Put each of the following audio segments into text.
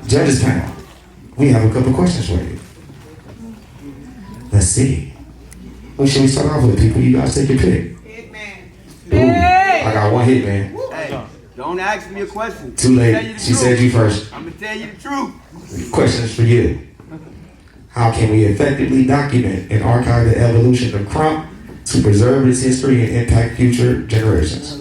Judges panel, we have a couple questions for you. Let's see. What should we start off with, people? You guys take your pick. Hitman. Ooh, I got one hit, man. Hey, don't ask me a question. Too late. She said you first. I'm gonna tell you the truth. Question is for you. How can we effectively document and archive the evolution of Krump to preserve its history and impact future generations?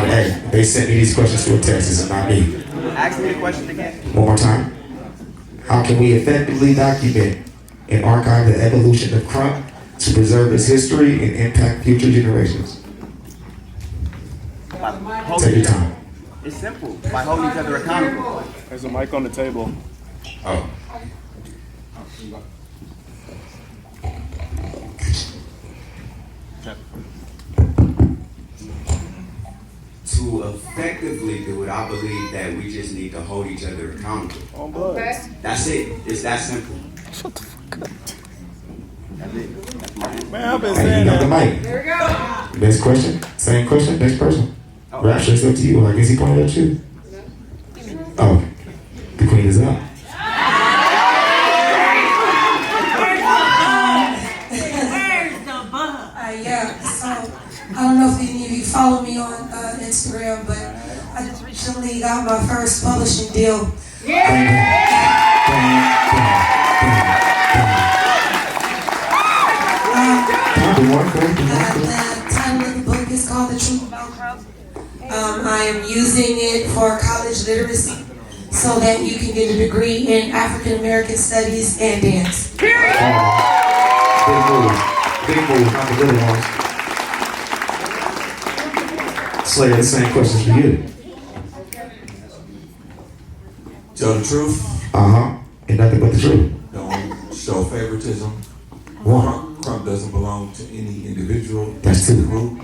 Hey, they sent me these questions to a text, this is not me. Ask me the question again. One more time. How can we effectively document and archive the evolution of Krump to preserve its history and impact future generations? Take your time. It's simple. By holding each other accountable. There's a mic on the table. Oh. To effectively do it, I believe that we just need to hold each other accountable. Okay. That's it. It's that simple. Shut the fuck up. That's it. That's my answer. Man, I've been Hey, saying you got the that. mic. There we go. Next question. Same question. Next person. Rapture, it's up to you. I guess he pointed at you. Oh, the queen is up. Yeah, so I don't know if any of you follow me on Instagram, but I just recently got my first publishing deal. The title of the book is called The Truth About Krump. I am using it for college literacy so that you can get a degree in African American Studies and dance. Big move, not the little ones. Slayer, the same questions for you. Tell the truth. And nothing but the truth. Don't show favoritism. One. Krump doesn't belong to any individual. That's two. Group.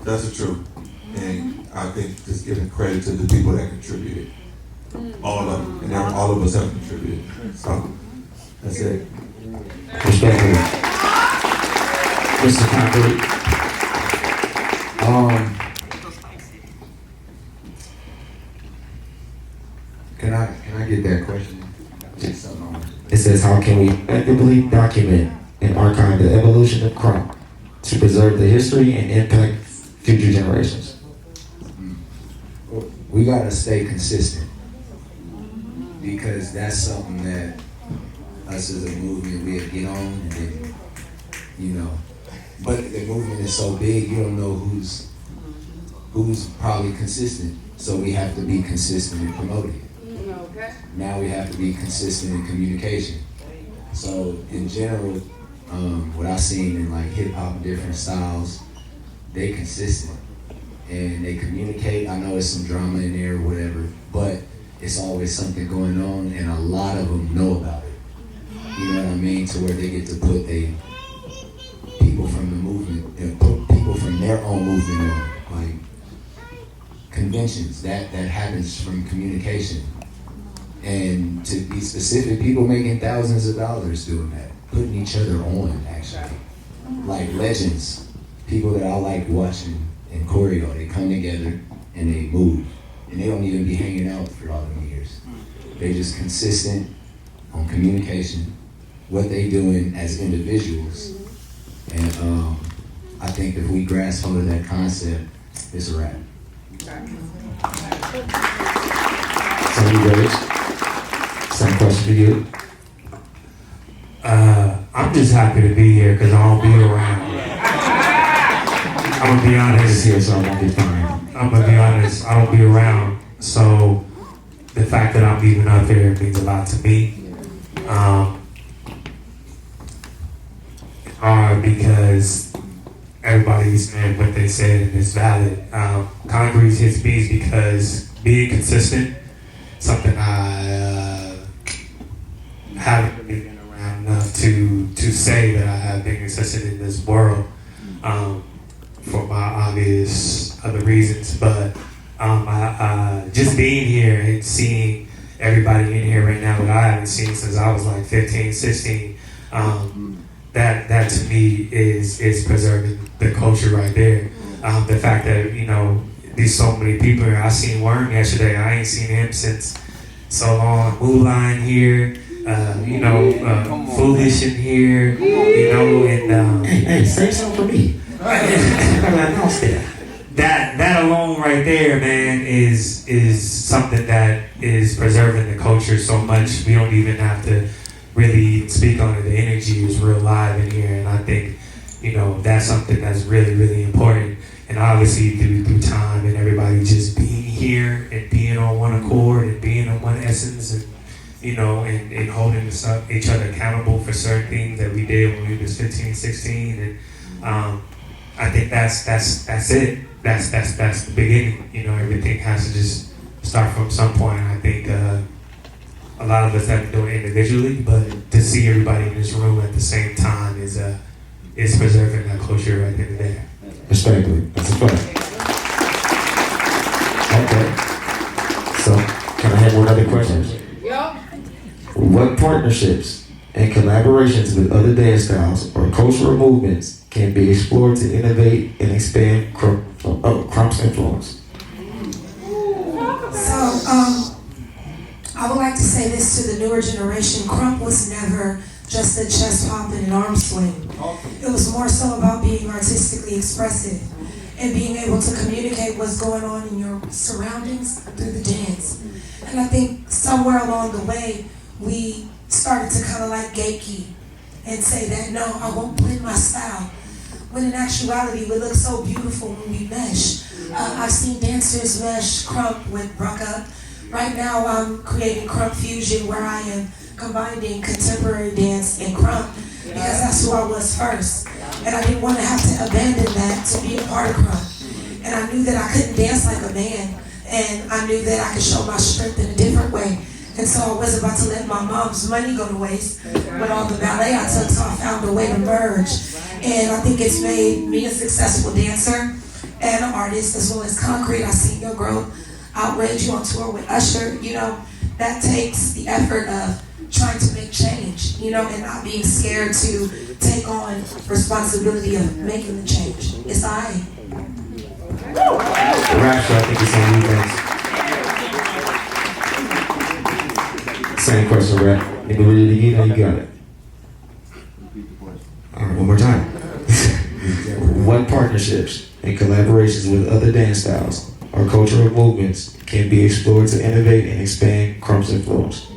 That's the truth. And I think just giving credit to the people that contributed. All of them. And all of us have contributed. So that's it. Respectfully. Mr. Concrete. Can I get that question? Just something on it. It says, how can we effectively document and archive the evolution of Krump to preserve the history and impact future generations? We gotta stay consistent because that's something that us as a movement we'll get on, and then but the movement is so big you don't know who's probably consistent. So we have to be consistent in promoting it. Okay. Now we have to be consistent in communication. So in general, what I've seen in like hip hop and different styles, they consistent and they communicate. I know there's some drama in there or whatever, but it's always something going on, and a lot of them know about it. You know what I mean? To where they get to put people from the movement and put people from their own movement on, like conventions. That happens from communication. And to be specific, people making thousands of dollars doing that, putting each other on, actually. Like legends, people that I like watching in choreo, they come together and they move. And they don't even be hanging out for all them years. They just consistent on communication, what they doing as individuals. And I think if we grasp hold of that concept, it's a wrap. Somebody raised. Same question for you. I'm just happy to be here because I don't be around. I'm gonna be honest here, so I won't be fine. I'm gonna be honest, I don't be around. So the fact that I'm even up here means a lot to me. It's hard because everybody's saying what they said and it's valid. Concrete hits me because being consistent, something I haven't really been around enough to say that I have been consistent in this world for my obvious other reasons. But just being here and seeing everybody in here right now that I haven't seen since I was like 15, 16, that to me is preserving the culture right there. The fact that, there's so many people here. I seen Worm yesterday. I ain't seen him since so long. Moolah in here, Foolish in here, and Hey, say something for me. that alone right there, man, is something that is preserving the culture so much. We don't even have to really speak on it. The energy is real live in here, and I think, that's something that's really, really important. And obviously through time and everybody just being here and being on one accord and being on one essence and and holding each other accountable for certain things that we did when we was 15, 16, and I think that's it. That's the beginning. Everything has to just start from some point. I think a lot of us have to do it individually, but to see everybody in this room at the same time is preserving that culture right there and there. Respectfully, that's a fact. Okay. So, can I have one other question? Yup. What partnerships and collaborations with other dance styles or cultural movements can be explored to innovate and expand Krump's influence? So, I would like to say this to the newer generation. Krump was never just a chest pop and an arm swing. It was more so about being artistically expressive and being able to communicate what's going on in your surroundings through the dance. And I think somewhere along the way, we started to kind of like gatekeep and say that, no, I won't blend my style. When in actuality, we look so beautiful when we mesh. I've seen dancers mesh Krump with Brucka. Right now, I'm creating Krump Fusion, where I am combining contemporary dance and Krump, because that's who I was first. And I didn't want to have to abandon that to be a part of Krump. And I knew that I couldn't dance like a man, and I knew that I could show my strength in a different way. And so I wasn't about to let my mom's money go to waste with all the ballet I took, so I found a way to merge. And I think it's made me a successful dancer and an artist, as well as KONKRETE. I've seen your growth. OUTRAGE, you on tour with Usher. That takes the effort of trying to make change, and not being scared to take on responsibility of making the change. It's all right. The rapture, I think, is on you guys. Same question, Rap. Let me read it again. You got it. All right, one more time. What partnerships and collaborations with other dance styles or cultural movements can be explored to innovate and expand Krump's influence?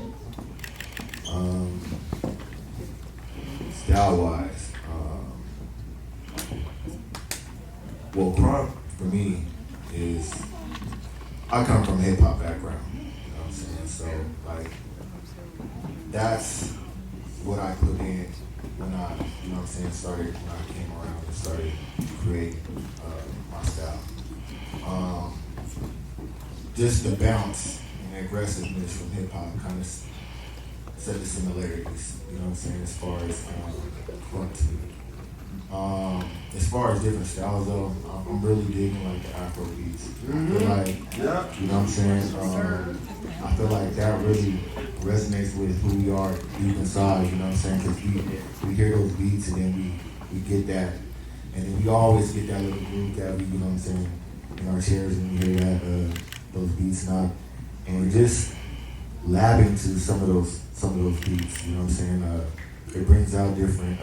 Style-wise, well, Krump for me is, I come from a hip-hop background, you know what I'm saying? So, like, that's what I put in when I, started, when I came around and started creating my style. Just the bounce and the aggressiveness from hip-hop kind of set the similarities, you know what I'm saying, as far as Krump to me. As far as different styles though, I'm really digging like the Afro beats. I feel like, you know what I'm saying, I feel like that really resonates with who we are deep inside, you know what I'm saying, because we hear those beats and then we get that, and then we always get that little groove that we, you know what I'm saying, in our chairs when we hear that, those beats and just labbing to some of those beats, you know what I'm saying? It brings out different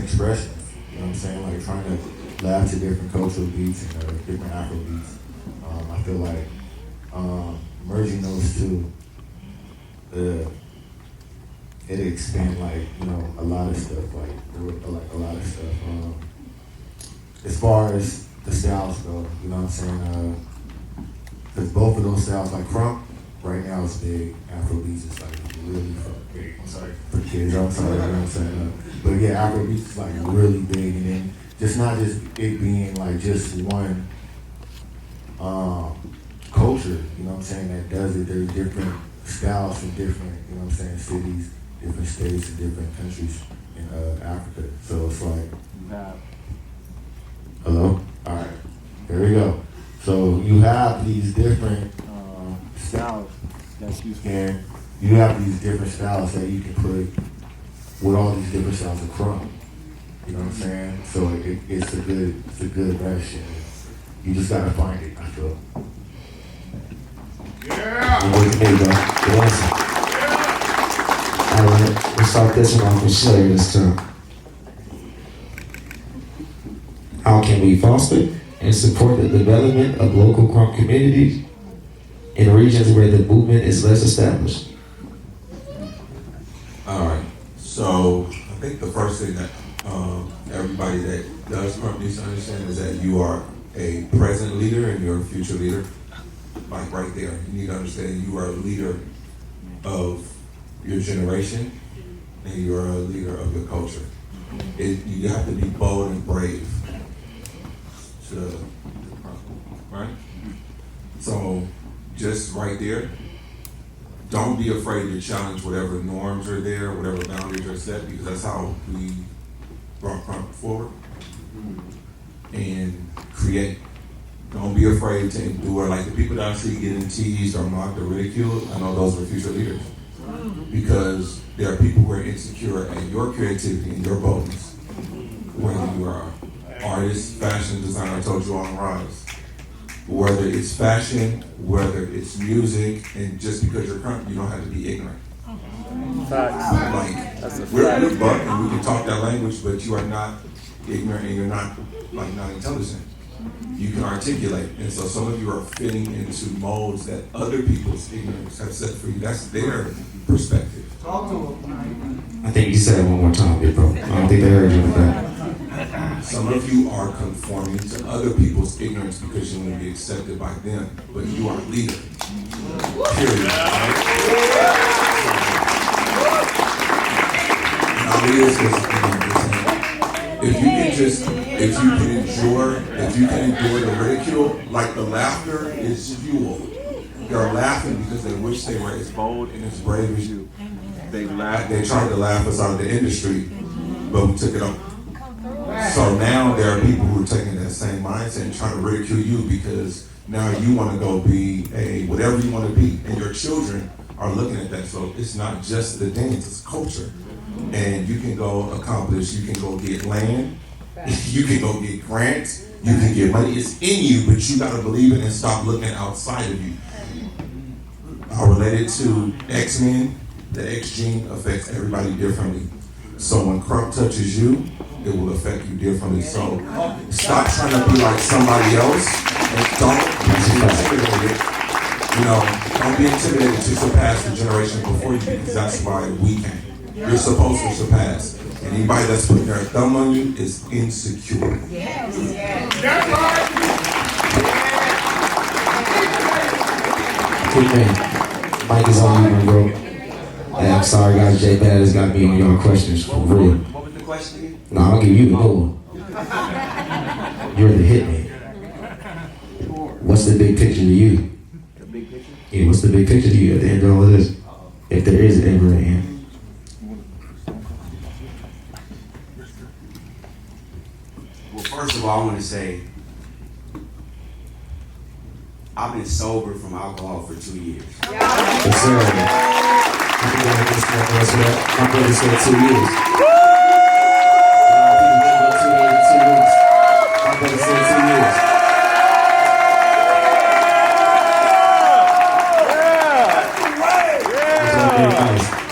expressions, you know what I'm saying? Like trying to lab to different cultural beats and different Afro beats. I feel like merging those two, it expand like, a lot of stuff, like a lot of stuff. As far as the styles go, you know what I'm saying? Because both of those styles, like Krump, right now it's big. Afrobeats is like really big. I'm sorry for kids. I'm sorry. You know what I'm saying? But yeah, Afrobeats is like really big, and then just not just it being like just one culture. You know what I'm saying? That does it. There's different styles from different, you know what I'm saying, cities, different states, and different countries in Africa. So it's like, hello. All right. There we go. So you have these different styles that you have these different styles that you can put with all these different styles of Krump. You know what I'm saying? So it's a good mesh. You just gotta find it, I feel. I'm with me, bro. Good answer. All right, let's start this one off with Slayer this time. How can we foster and support the development of local Krump communities in regions where the movement is less established? All right. So I think the first thing that everybody that does Krump needs to understand is that you are a present leader and you're a future leader. Like right there, you need to understand you are a leader of your generation and you are a leader of your culture. You have to be bold and brave to right? So just right there, don't be afraid to challenge whatever norms are there, whatever boundaries are set, because that's how we brought Krump forward. And create. Don't be afraid to endure. Like the people that I see getting teased or mocked or ridiculed, I know those are future leaders. Because there are people who are insecure at your creativity and your boldness. Whether you are artist, fashion designer, I told you on the rise. Whether it's fashion, whether it's music, and just because you're Krump, you don't have to be ignorant. Like, we're in the buck and we can talk that language, but you are not ignorant and you're not not intelligent. You can articulate, and so some of you are fitting into molds that other people's ignorance have set for you. That's their perspective. I think you said it one more time, big bro. I don't think they heard you with that. Some of you are conforming to other people's ignorance because you want to be accepted by them, but you are a leader. Period. Right? Now, leaders if you can endure the ridicule, like the laughter is fuel. They're laughing because they wish they were as bold and as brave as you. They tried to laugh us out of the industry, but we took it up. So now there are people who are taking that same mindset and trying to ridicule you because now you want to go be whatever you want to be, and your children are looking at that. So it's not just the dance, it's culture. And you can go accomplish, you can go get land, you can go get grants, you can get money. It's in you, but you gotta believe it and stop looking outside of you. I relate it to X-Men. The X gene affects everybody differently. So when Krump touches you, it will affect you differently. So stop trying to be like somebody else and don't be intimidated. Don't be intimidated to surpass the generation before you, because that's why we came. You're supposed to surpass. And anybody that's putting their thumb on you is insecure. Yes. Hitman, Mike is on you, bro. Hey, I'm sorry, guys. J Bad has got me on your questions for real. What was the question again? No, I'll give you the whole one. You're the hitman. What's the big picture to you? The big picture? Yeah, what's the big picture to you at the end of all of this? If there is ever an end. Well, first of all, I want to say, I've been sober from alcohol for 2 years. Yes, sir. My brother said 2 years. My brother said 2 years.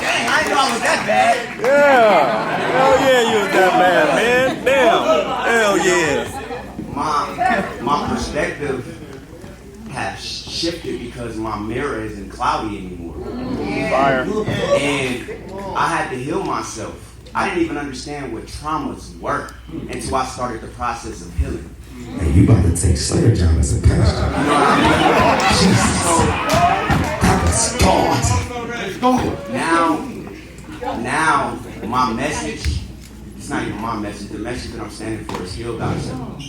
Dang, I didn't know I was that bad. Yeah. Hell yeah, you was that bad, man. Damn. Hell yeah. My perspective has shifted because my mirror isn't cloudy anymore. Fire. And I had to heal myself. I didn't even understand what traumas were until I started the process of healing. Hey, you about to take Slayer job as a pastor. You know what I mean? Jesus. That was God. Now, my message, it's not even my message. The message that I'm standing for is heal thyself.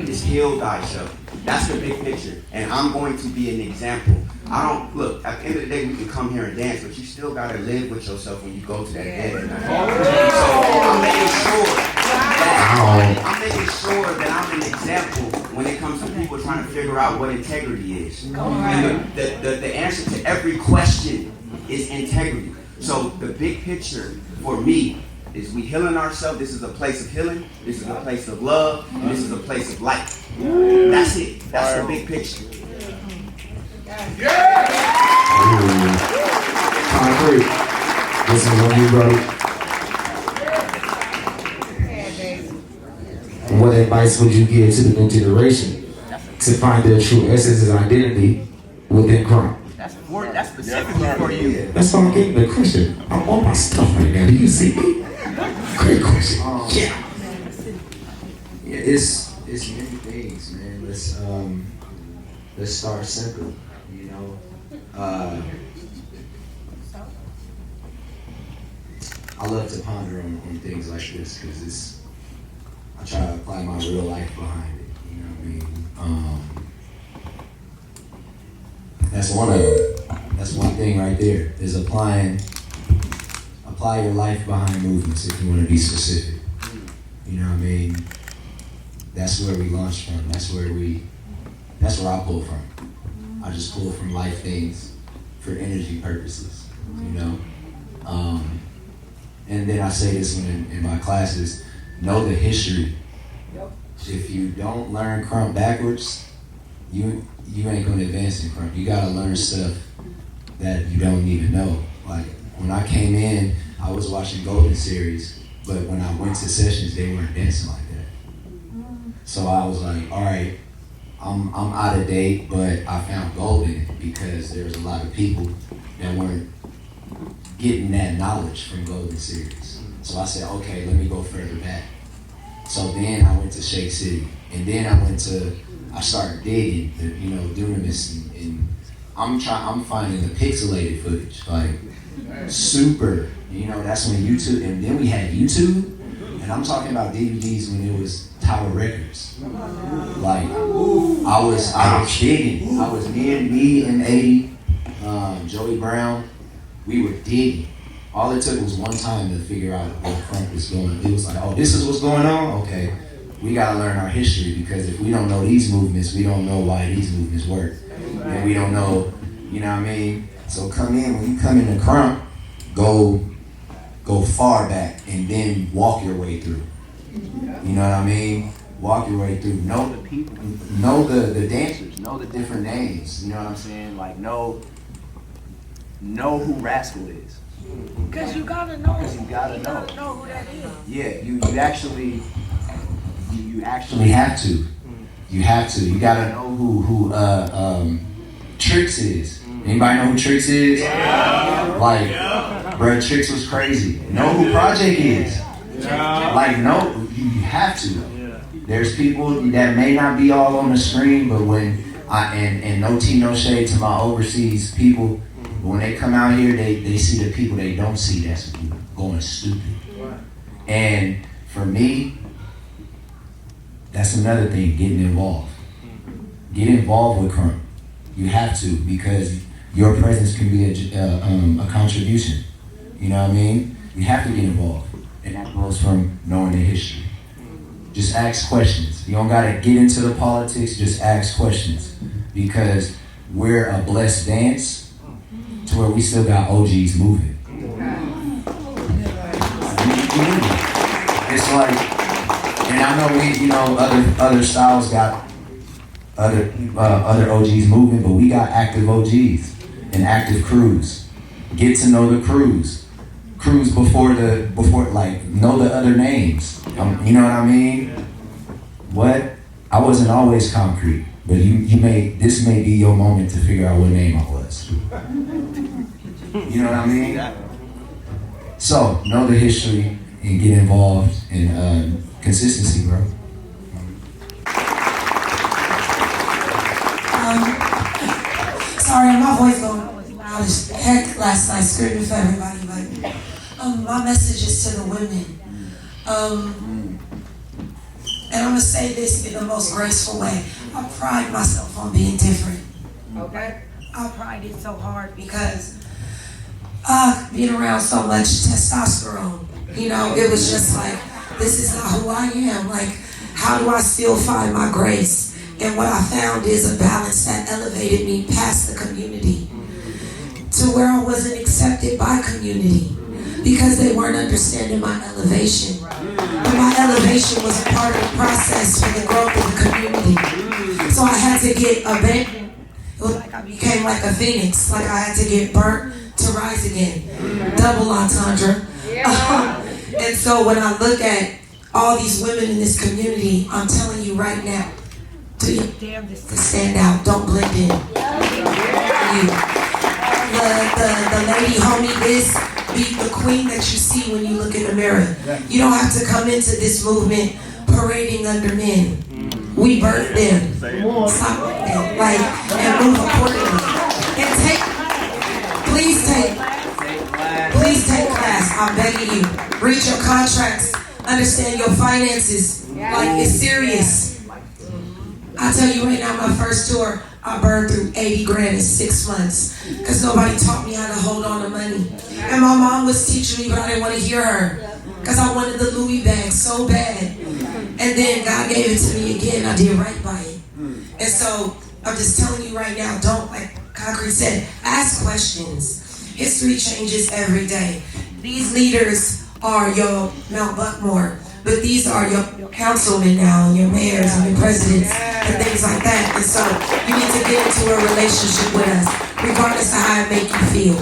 It's heal thyself. That's the big picture. And I'm going to be an example. Look, at the end of the day, we can come here and dance, but you still got to live with yourself when you go to that bed at night. So I'm making sure that I'm an example when it comes to people trying to figure out what integrity is. And the answer to every question is integrity. So the big picture for me is we healing ourselves. This is a place of healing. This is a place of love. And this is a place of light. That's it. That's the big picture. Concrete. This is on you, brother. What advice would you give to the new generation to find their true essence and identity within Krump? That's specifically for you. That's why I'm getting the question. I'm on my stuff right now. Do you see me? Great question. Yeah. Yeah, it's many things, man. Let's start simple. You know, I love to ponder on things like this because I try to apply my real life behind it. You know what I mean? That's one of them. That's one thing right there. Is apply your life behind movements if you want to be specific. You know what I mean? That's where we launch from. That's where I pull from. I just pull from life things for energy purposes, you know? And then I say this in my classes, know the history. If you don't learn Krump backwards, you ain't gonna advance in Krump. You gotta learn stuff that you don't even know. Like when I came in, I was watching Golden Series, but when I went to sessions, they weren't dancing like that. So I was like, all right, I'm out of date, but I found gold in it because there was a lot of people that weren't getting that knowledge from Golden Series. So I said, okay, let me go further back. So then I went to Shake City, and then I started digging, Dunamis, and I'm finding the pixelated footage, like super, that's when YouTube, and then we had YouTube, and I'm talking about DVDs when it was Tower Records. Like, I was digging. I was me and 80, Joey Brown, we were digging. All it took was one time to figure out what Krump was going. It was like, oh, this is what's going on? Okay, we gotta learn our history because if we don't know these movements, we don't know why these movements work. And we don't know, you know what I mean? So when you come into Krump, go far back and then walk your way through. You know what I mean? Walk your way through. Know the people, know the dancers, know the different names. You know what I'm saying? Like know who Rascal is. Because you gotta know. Because you gotta know who that is. Yeah, you actually have to. You have to. You gotta know who Trix is. Anybody know who Trix is? Yeah. Like, bruh, Trix was crazy. Know who Project is. Yeah. Like, no, you have to. Yeah. There's people that may not be all on the screen, but when and no tea, no shade to my overseas people, when they come out here, they see the people they don't see that's going stupid. Right. And for me, that's another thing, getting involved. Get involved with Krump. You have to, because your presence can be a contribution. You know what I mean? You have to get involved. And that goes from knowing the history. Just ask questions. You don't gotta get into the politics, just ask questions. Because we're a blessed dance to where we still got OGs moving. It's like, and I know other styles got other OGs moving, but we got active OGs and active crews. Get to know the crews. Crews before know the other names. You know what I mean? What? I wasn't always concrete, but this may be your moment to figure out what name I was. You know what I mean? So know the history and get involved in consistency, bro. Sorry, my voice going loud as heck last night, screaming for everybody, but my message is to the women. And I'm gonna say this in the most graceful way. I pride myself on being different. Okay? I pride it so hard because being around so much testosterone, it was just like, this is not who I am. Like, how do I still find my grace? And what I found is a balance that elevated me past the community to where I wasn't accepted by community. because they weren't understanding my elevation. But my elevation was a part of the process for the growth of the community. So I had to get abandoned. It was like I became like a phoenix, like I had to get burnt to rise again. Double entendre. And so when I look at all these women in this community, I'm telling you right now, do your damnedest to stand out. Don't blend in. The lady homie this, be the queen that you see when you look in the mirror. You don't have to come into this movement parading under men. We birthed them. Stop them, like, and move accordingly. And please take class. I'm begging you. Read your contracts. Understand your finances. Like, it's serious. I tell you right now, my first tour, I burned through 80 grand in 6 months because nobody taught me how to hold on to money. And my mom was teaching me, but I didn't want to hear her because I wanted the Louis bag so bad. And then God gave it to me again. I did right by it. And so I'm just telling you right now, don't, like Concrete said, ask questions. History changes every day. These leaders are your Mount Buckmore, but these are your councilmen now, and your mayors and your presidents and things like that. And so you need to get into a relationship with us, regardless of how it make you feel.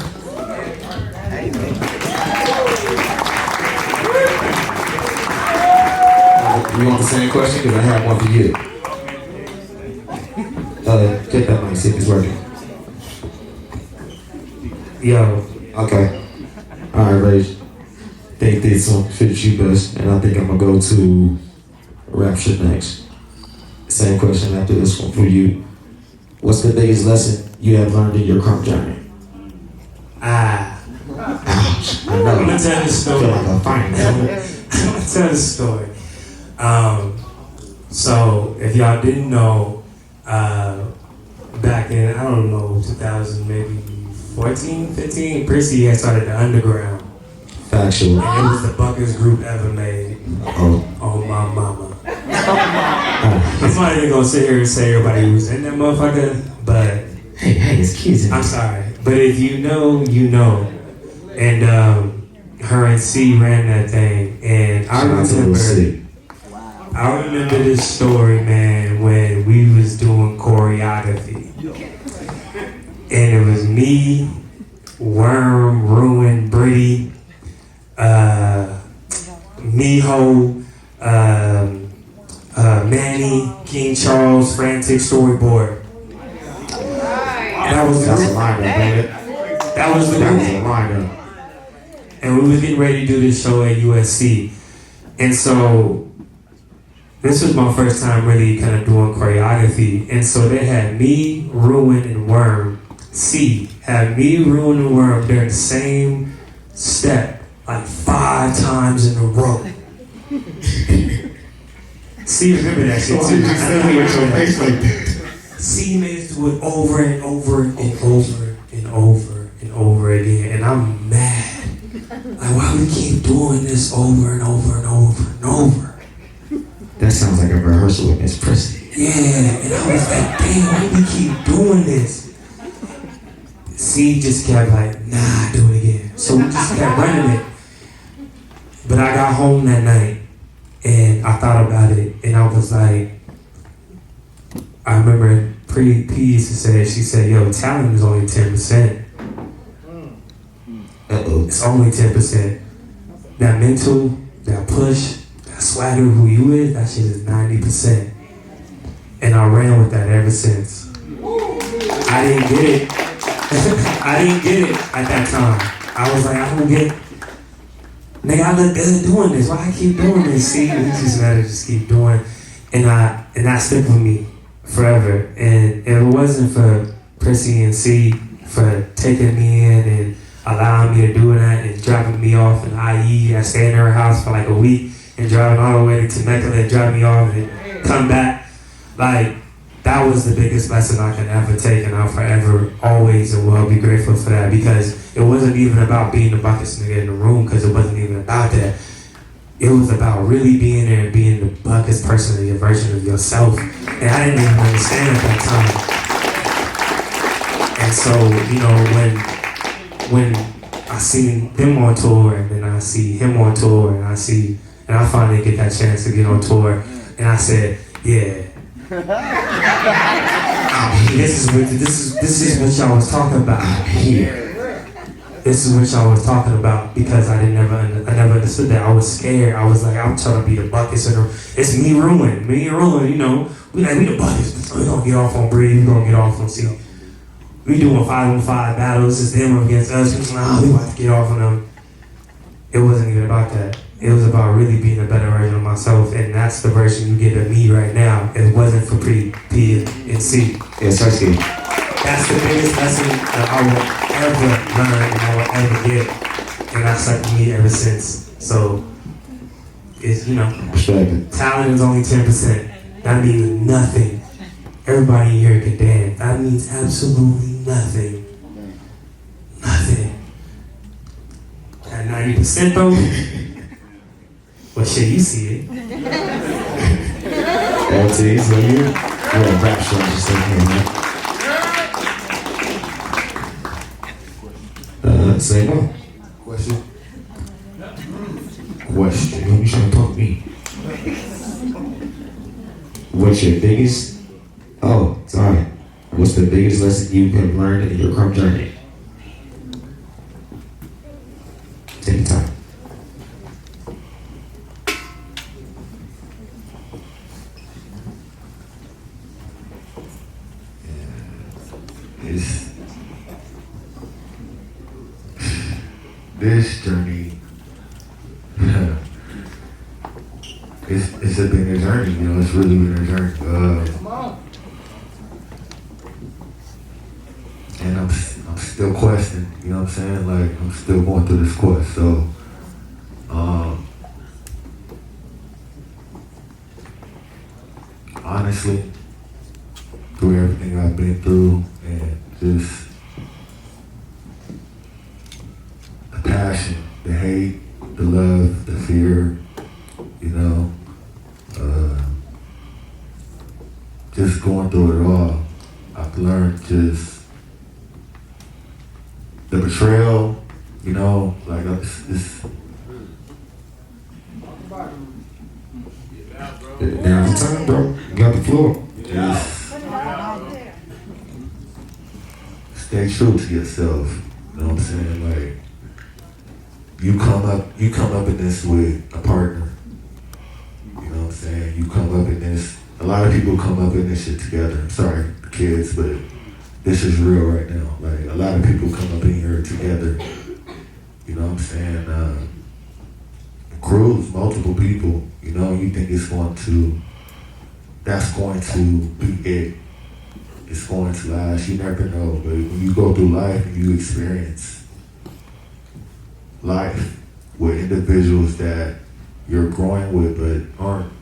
You want the same question? Because I have one for you. Get that mic, see if it's working. Yo. Okay. Alright, Rage. I think this one fits you best, and I think I'm gonna go to Rapture next. Same question after this one for you. What's the biggest lesson you have learned in your Krump journey? Ouch. I know. I'm gonna tell this story. I feel like a fine. I'm gonna tell this story. So if y'all didn't know, back in, I don't know, 2000, maybe 14, 15, Prissy had started the Underground. Factual. And it was the buckest group ever made. Oh my mama. I'm not even gonna sit here and say everybody who's in that motherfucker, but hey, it's kids. I'm sorry, but if you know, you know. And her and C ran that thing, and I remember this story, man, when we was doing choreography. And it was me, Worm, Ruin, Britty, Miho, Manny, King Charles, Frantic Storyboard. That was the lineup. And we was getting ready to do this show at USC. And so this was my first time really kind of doing choreography. And so they had me, Ruin, and Worm. C had me, Ruin, and Worm during the same step like 5 times in a row. C remember that shit too. C made us do it over and over and over and over and over again. And I'm mad. Like, why we keep doing this over and over and over and over? That sounds like a rehearsal with Miss Prissy. Yeah, and I was like, damn, why we keep doing this? C just kept like, nah, do it again. So we just kept running it. But I got home that night and I thought about it and I was like, I remember P used to say, she said, yo, talent is only 10%. It's only 10%. That mental, that push, that swagger, who you is, that shit is 90%. And I ran with that ever since. I didn't get it. I didn't get it at that time. I was like, I don't get it. Nigga, I look good doing this. Why I keep doing this? See, we just gotta just keep doing. And that stuck with me forever. And if it wasn't for Prissy and C for taking me in and allowing me to do that and dropping me off in IE, I stayed in her house for like a week and driving all the way to MECCA and drop me off and come back. Like, that was the biggest lesson I can ever take, and I'll forever, always, and will be grateful for that, because it wasn't even about being the bucket's nigga in the room, because it wasn't even about that. It was about really being there and being the bucket's person and your version of yourself, and I didn't even understand at that time. And so, you know, when I seen them on tour, and then I see him on tour, and I finally get that chance to get on tour, and I said, yeah. This is what y'all was talking about here. This is what y'all was talking about, because I never understood that. I was scared. I was like, I'm trying to be the buckets and it's me and Ruin, you know. We the buckets. We gonna get off on Bree. We gonna get off on C. We doing 5-on-5 battles. It's them against us. We about to get off on them. It wasn't even about that. It was about really being a better version of myself, and that's the version you get of me right now. It wasn't for P and C. Yes, I see. That's the biggest lesson that I will ever learn and I will ever get, and I've stuck with me ever since. So, it's, you know, talent is only 10%. That means nothing. Everybody here can dance. That means absolutely nothing. Nothing. At 90% though, well shit, you see it. LT, so you're a rap show just in here, man. Say what? Question? You trying to talk to me? What's your biggest, sorry. What's the biggest lesson you have learned in your Krump journey? Take your time. This journey, it's been a journey, you know, it's really been a journey. And I'm still questioning, you know what I'm saying? Like, I'm still going through this quest, so, honestly, through everything I've been through, and just the passion, the hate, the love, the fear, you know, just going through it all, I've learned just the betrayal, you know, like it's Now's the time, bro. You got the floor. Stay true to yourself. You know what I'm saying? Like, you come up in this with a partner. You know what I'm saying? You come up in this. A lot of people come up in this shit together. I'm sorry, kids, but this is real right now. Like, a lot of people come up in here together. You know what I'm saying? Crews, multiple people. You know, you think that's going to be it. It's going to last. You never know. But when you go through life and you experience life with individuals that you're growing with but aren't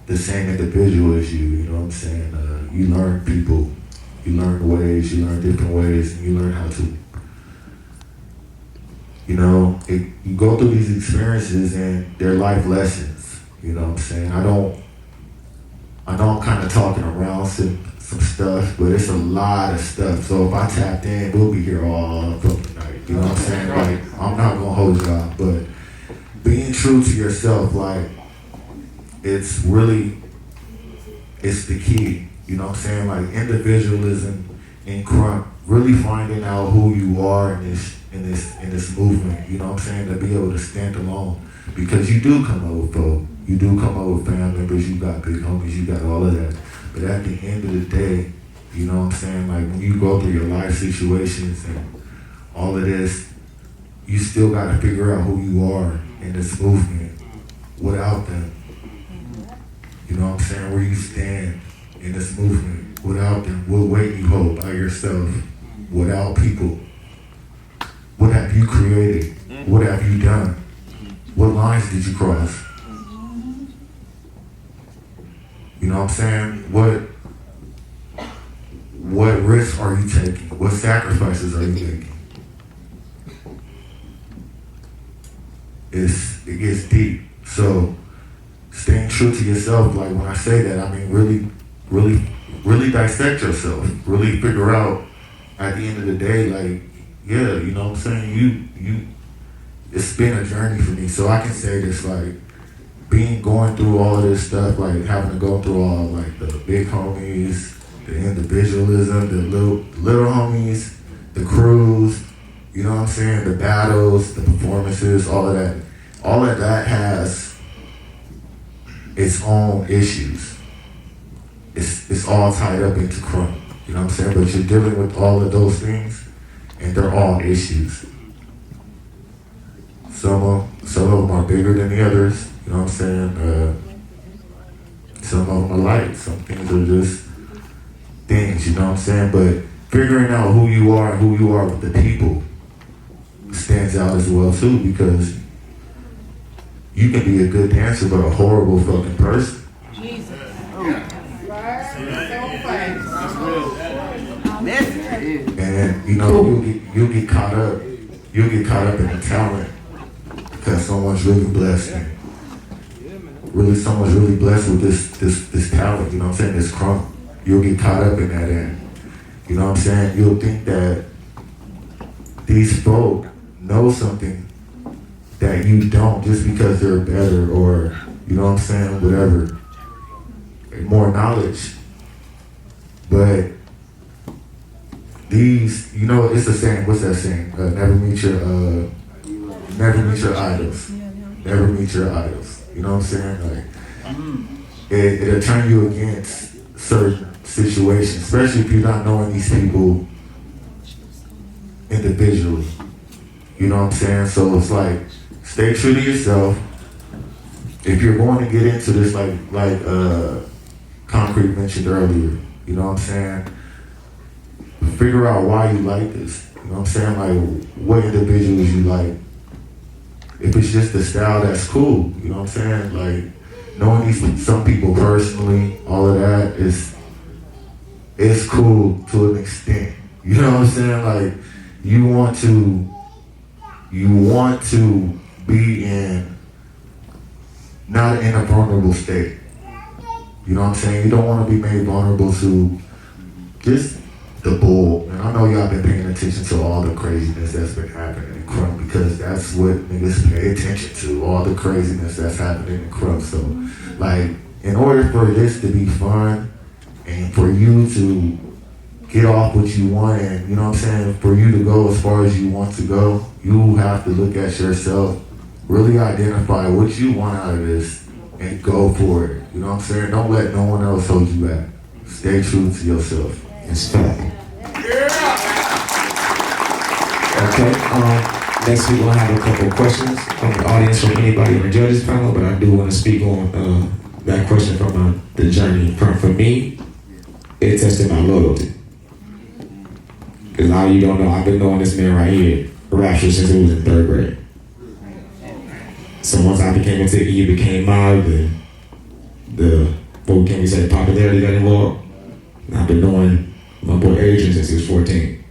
the same individual as you, you know what I'm saying? You learn people, you learn ways, you learn different ways, and you learn how to, you know, you go through these experiences and they're life lessons, you know what I'm saying? I know I'm kind of talking around some stuff, but it's a lot of stuff. So if I tapped in, we'll be here all from tonight. You know what I'm saying? Like, I'm not gonna hold y'all, but being true to yourself, like, it's the key. You know what I'm saying? Like, individualism in Krump, really finding out who you are in this movement. You know what I'm saying? To be able to stand alone, because you do come up with folk. You do come up with family members, you got big homies, you got all of that. But at the end of the day, you know what I'm saying? Like, when you go through your life situations and all of this, you still got to figure out who you are in this movement without them. You know what I'm saying? Where you stand in this movement without them. What weight you hold by yourself without people. What have you created? What have you done? What lines did you cross? You know what I'm saying? What risks are you taking? What sacrifices are you making? It gets deep. So staying true to yourself, like, when I say that, I mean really dissect yourself. Really figure out at the end of the day, like, yeah, you know what I'm saying? It's been a journey for me. So I can say this, like, going through all of this stuff, like having to go through all like the big homies, the individualism, the little homies, the crews, you know what I'm saying, the battles, the performances, all of that has its own issues. It's all tied up into Krump, you know what I'm saying? But you're dealing with all of those things, and they're all issues. Some of them are bigger than the others, you know what I'm saying? Some of them are light, some things are just things, you know what I'm saying? But figuring out who you are and who you are with the people stands out as well too, because you can be a good dancer but a horrible fucking person. Jesus. And you know, you'll get caught up in the talent because someone's really blessed and someone's really blessed with this talent, you know what I'm saying, this Krump. You'll get caught up in that end. You know what I'm saying? You'll think that these folk know something that you don't just because they're better or, you know what I'm saying, whatever. More knowledge. But these, you know, it's the saying, what's that saying? Never meet your idols. Never meet your idols. You know what I'm saying? Like, it'll turn you against certain situations, especially if you're not knowing these people individually. You know what I'm saying? So it's like, stay true to yourself. If you're going to get into this, like Concrete mentioned earlier, you know what I'm saying? Figure out why you like this. You know what I'm saying? Like, what individuals you like. If it's just the style, that's cool. You know what I'm saying? Like, knowing some people personally, all of that is cool to an extent. You know what I'm saying? Like, you want to be in, not in a vulnerable state. You know what I'm saying? You don't want to be made vulnerable to just the bull. And I know y'all been paying attention to all the craziness that's been happening in Krump, because that's what niggas pay attention to, all the craziness that's happening in Krump. So, like, in order for this to be fun and for you to get off what you want and, you know what I'm saying, for you to go as far as you want to go, you have to look at yourself, really identify what you want out of this and go for it. You know what I'm saying? Don't let no one else hold you back. Stay true to yourself. It's fact. Okay, next we're gonna have a couple of questions from the audience, from anybody in the judges panel, but I do want to speak on that question from the journey. For me, it tested my loyalty. Because now you don't know, I've been knowing this man right here, Rapture, since he was in 3rd grade. So once I became into he became out, what can we say, popularity got involved. And I've been knowing my boy Adrian since he was 14.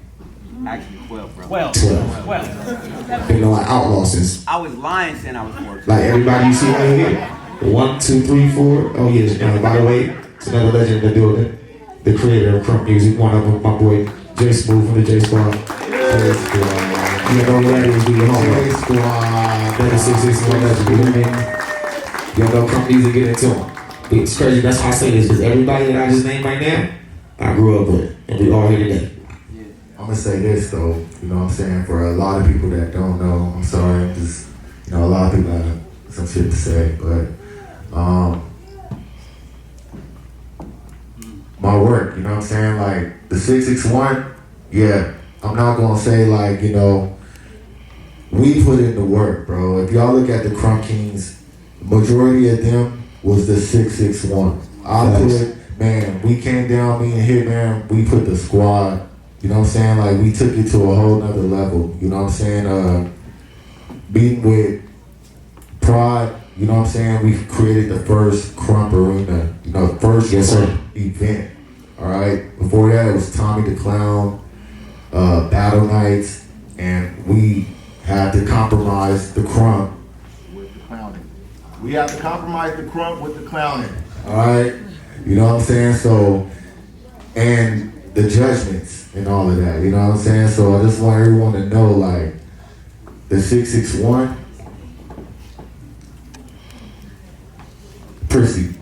Actually 12, bro. 12. Been knowing Outlaw since. I was lying saying I was 14. Like everybody you see right here. 1, 2, 3, 4. Oh yes, by the way, it's another legend in the building. The creator of Krump music, one of them, my boy J Smooth from the J Squad. You know where it is, we your homework. J Squad. 3661 legend, you know what I mean? You know Krump music, get into him. It's crazy, that's why I say this, because everybody that I just named right now, I grew up with, and we all here today. I'm gonna say this though, you know what I'm saying, for a lot of people that don't know, I'm sorry, just, you know, a lot of people have some shit to say, but my work, you know what I'm saying, like the 661, yeah, I'm not gonna say like, you know, we put in the work, bro. If y'all look at the Krump Kings, majority of them was the 661. Man, we came down, me and Hitman, we put the squad, you know what I'm saying? Like, we took it to a whole nother level, you know what I'm saying? Being with Pride, you know what I'm saying? We created the first Krump Arena, you know, first event, all right? Before that, it was Tommy the Clown, Battle Nights, and we had to compromise the Krump. With the clowning. We have to compromise the Krump with the clowning. All right? You know what I'm saying? So, and the judgments and all of that, you know what I'm saying? So I just want everyone to know, like, the 661, Prissy,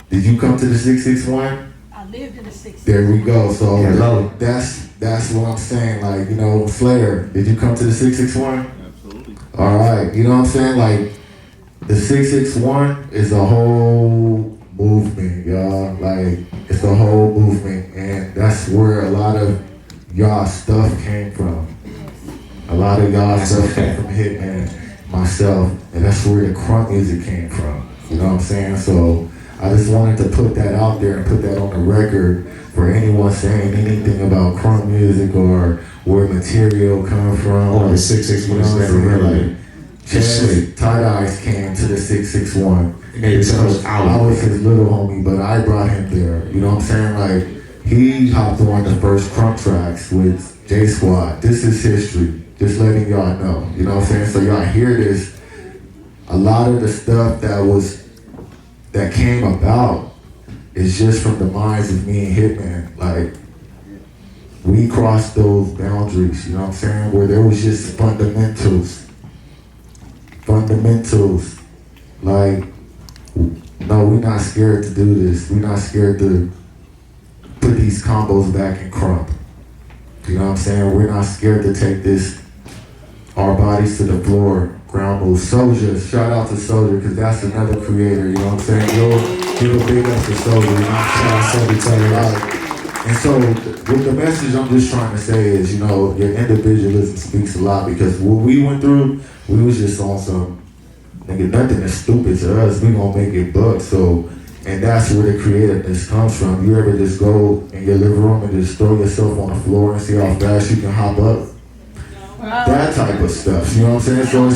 did you come to the 661? I lived in the 60s. There we go. So Hello. that's what I'm saying. Like, you know, Slayer, did you come to the 661? Absolutely. All right. You know what I'm saying? Like, the 661 is a whole movement, y'all. Like, it's a whole movement, and that's where a lot of y'all stuff came from. A lot of y'all stuff came from Hitman, myself, and that's where the Krump music came from. You know what I'm saying? So I just wanted to put that out there and put that on the record for anyone saying anything about Krump music or where material come from. Oh, the 661 is never really. Chaz Tie-Dyes came to the 661 because I was his little homie, but I brought him there. You know what I'm saying? Like, he hopped on the first Krump tracks with J Squad. This is history. Just letting y'all know. You know what I'm saying? So y'all hear this. A lot of the stuff that came about is just from the minds of me and Hitman. Like, we crossed those boundaries, you know what I'm saying? Where there was just fundamentals. Like, no, we're not scared to do this. We're not scared to put these combos back in Krump. You know what I'm saying? We're not scared to take our bodies to the floor. Ground move. Soldier, shout out to Soldier, because that's another creator, you know what I'm saying? Yo, give a big up to Soldier, you know what I'm saying? And so, with the message I'm just trying to say is, you know, your individualism speaks a lot, because what we went through, we was just on some, nigga, nothing is stupid to us, we gonna make it buck, so, and that's where the creativeness comes from. You ever just go in your living room and just throw yourself on the floor and see how fast you can hop up? That type of stuff, you know what I'm saying? So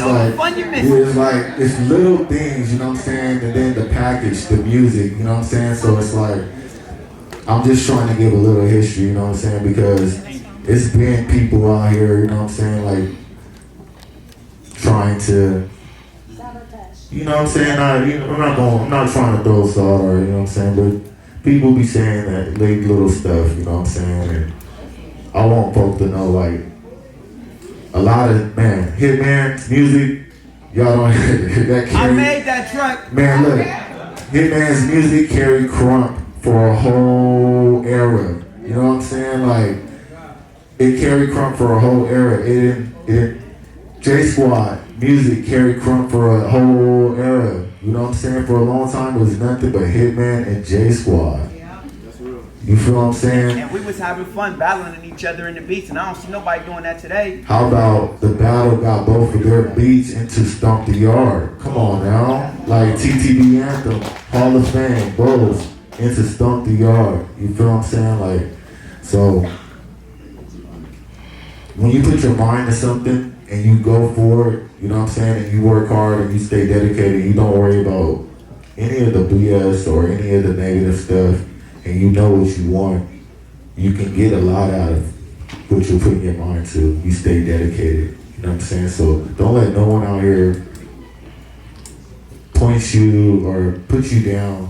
it's little things, you know what I'm saying? And then the package, the music, you know what I'm saying? So it's like, I'm just trying to give a little history, you know what I'm saying? Because it's been people out here, you know what I'm saying? Like, trying to, you know what I'm saying? I'm not trying to throw salt or, you know what I'm saying? But people be saying that little stuff, you know what I'm saying? And I want folks to know, like, a lot of, man, Hitman's music, y'all don't hear that. I made that track. Man, look, Hitman's music carried Krump for a whole era. You know what I'm saying? Like, it carried Krump for a whole era. J Squad music carried Krump for a whole era. You know what I'm saying? For a long time, it was nothing but Hitman and J Squad. You feel what I'm saying? And we was having fun battling each other in the beats, and I don't see nobody doing that today. How about the battle got both of their beats into Stomp the Yard? Come on now. Like TTB Anthem, Hall of Fame, both into Stomp the Yard. You feel what I'm saying? Like, so when you put your mind to something and you go for it, you know what I'm saying, and you work hard and you stay dedicated, you don't worry about any of the BS or any of the negative stuff, and you know what you want, you can get a lot out of what you're putting your mind to. You stay dedicated, you know what I'm saying? So don't let no one out here point you or put you down.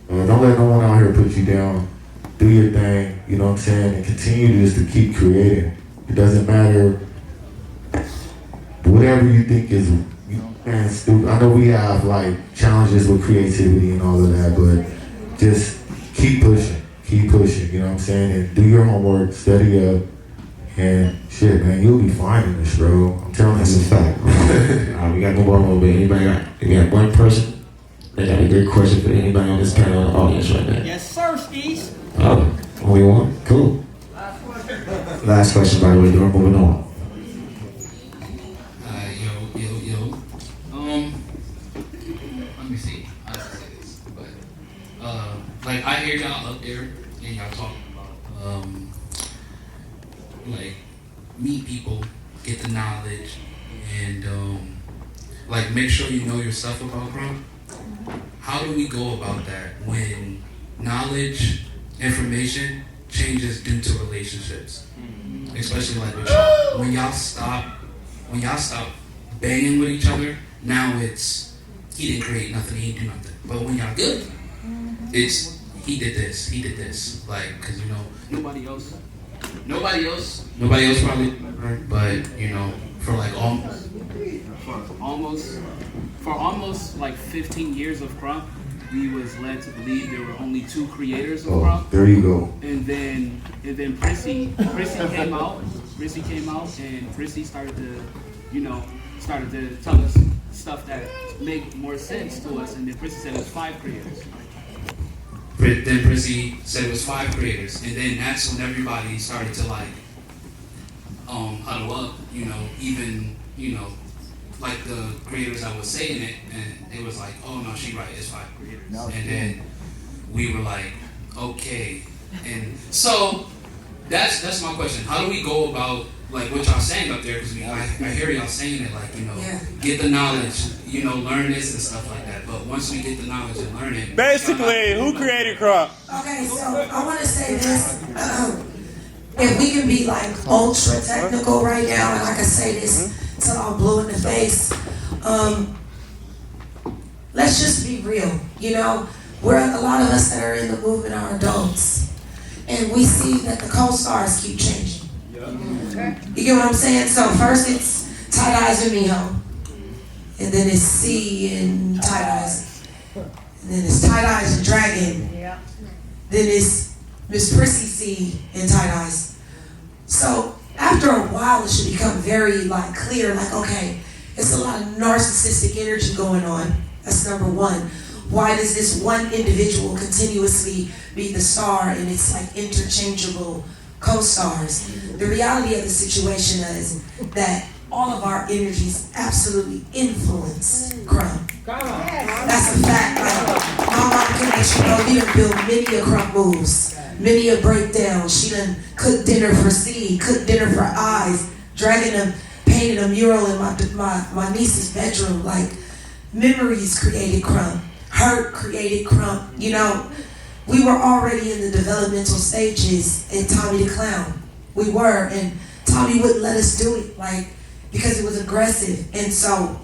Don't let no one out here put you down. Do your thing, you know what I'm saying? And continue just to keep creating. It doesn't matter whatever you think is, you know, man, stupid. I know we have like challenges with creativity and all of that, but just keep pushing, you know what I'm saying? And do your homework, study up, and shit, man, you'll be fine in this, bro. I'm telling you. That's a fact. We got to move on a little bit. We got one person that got a good question for anybody on this panel in the audience right now. Yes, sir, skis. Oh, only one? Cool. Last question, by the way, we're moving on. Yo. Let me see how to say this, but like I hear y'all up there and y'all talking about like meet people, get the knowledge, and like make sure you know yourself about Krump. How do we go about that when knowledge, information changes due to relationships? Especially like with y'all. When y'all stop banging with each other, now it's he didn't create nothing, he didn't do nothing. But when y'all good, it's he did this, like, cause you know, nobody else probably remember, but you know, for almost like 15 years of Krump, we was led to believe there were only 2 creators of Krump. There you go. And then Prissy came out, and Prissy started to tell us stuff that make more sense to us, and then Prissy said it was 5 creators. Then Prissy said it was 5 creators, and then that's when everybody started to like huddle up, you know, even, you know, like the creators that was saying it, and it was like, oh no, she right, it's 5 creators. And then we were like, okay. And so that's my question. How do we go about like what y'all saying up there? Because I hear y'all saying it, like, you know, get the knowledge, you know, learn this and stuff like that. But once we get the knowledge and learn it, basically, who created Krump? Okay, so I want to say this. If we can be like ultra technical right now, and I can say this till I'm blue in the face, let's just be real. You know, a lot of us that are in the movement are adults, and we see that the co-stars keep changing. You get what I'm saying? So first it's Tight Eyes and Miho, and then it's C and Tight Eyes, and then it's Tight Eyes and Dragon, then it's Miss Prissy C and Tight Eyes. So after a while, it should become very like clear, like, okay, it's a lot of narcissistic energy going on. That's number one. Why does this one individual continuously be the star and it's like interchangeable co-stars? The reality of the situation is that all of our energies absolutely influence Krump. That's a fact. My mom can let you know we done built many a Krump moves, many a breakdown. She done cooked dinner for C, cooked dinner for Eyes, dragging them, painted a mural in my niece's bedroom. Like, memories created Krump. Hurt created Krump. You know, we were already in the developmental stages in Tommy the Clown. We were, and Tommy wouldn't let us do it, like, because it was aggressive. And so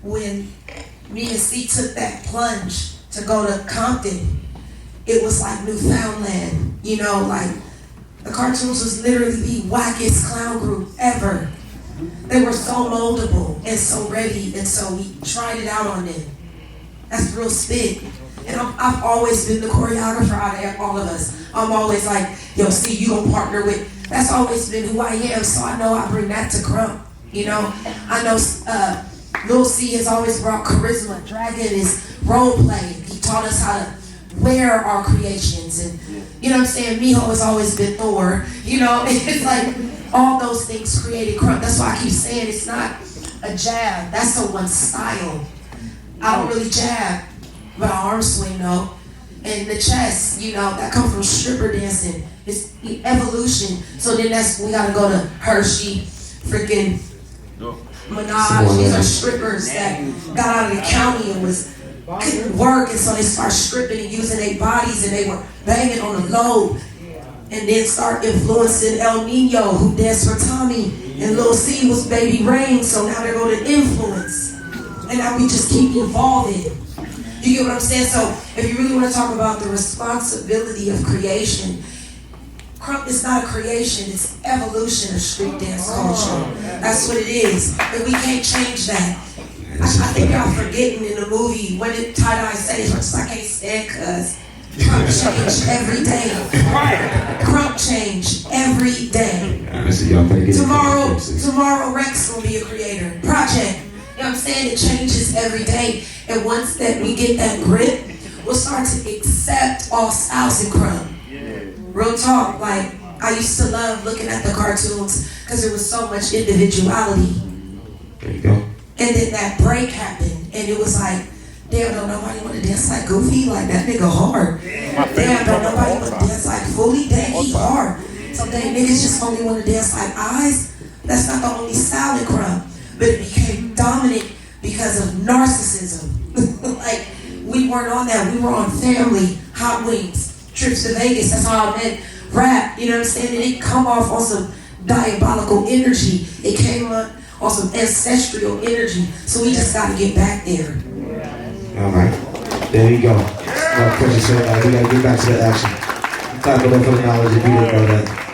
when me and C took that plunge to go to Compton, it was like Newfoundland. You know, like, the cartoons was literally the wackest clown group ever. They were so moldable and so ready, and so we tried it out on them. That's real spit. And I've always been the choreographer out of all of us. I'm always like, yo, C, you gonna partner with. That's always been who I am, so I know I bring that to Krump. You know, I know Lil C has always brought charisma. Dragon is role play. He taught us how to wear our creations, and you know what I'm saying. Miho has always been Thor. You know, it's like all those things created Krump. That's why I keep saying it's not a jab. That's a one style. I don't really jab, but I arm swing though. And the chest, you know, that comes from stripper dancing. It's evolution. So then we gotta go to Hershey, freaking Minaj. These are strippers that got out of the county and couldn't work, and so they start stripping and using their bodies, and they were banging on the load, and then start influencing El Nino, who danced for Tommy, and Lil C was Baby Rain, so now they're going to influence, and now we just keep evolving. You get what I'm saying? So if you really want to talk about the responsibility of creation, Krump is not a creation, it's evolution of street dance culture. That's what it is, and we can't change that. I think y'all forgetting in the movie, when did Tight Eyes say it? I can't stand cuz Krump changed every day. Krump changed every day. Tomorrow Rex will be a creator. Project. You know what I'm saying? It changes every day. And once that we get that grip, we'll start to accept all styles in Krump. Real talk, like, I used to love looking at the cartoons because there was so much individuality. There you go. And then that break happened, and it was like, damn, don't nobody want to dance like Goofy? Like, that nigga hard. Damn, don't nobody want to dance like Fully? Damn, he hard. So damn, niggas just only want to dance like Eyes? That's not the only style in Krump. But it became dominant because of narcissism. Like, we weren't on that. We were on Family, Hot Wings, Trips to Vegas. That's how I met rap. You know what I'm saying? It didn't come off on some diabolical energy. It came on some ancestral energy. So we just got to get back there. All right. There you go. Precious, we gotta get back to the action. Clap it up for the knowledge if you didn't know that.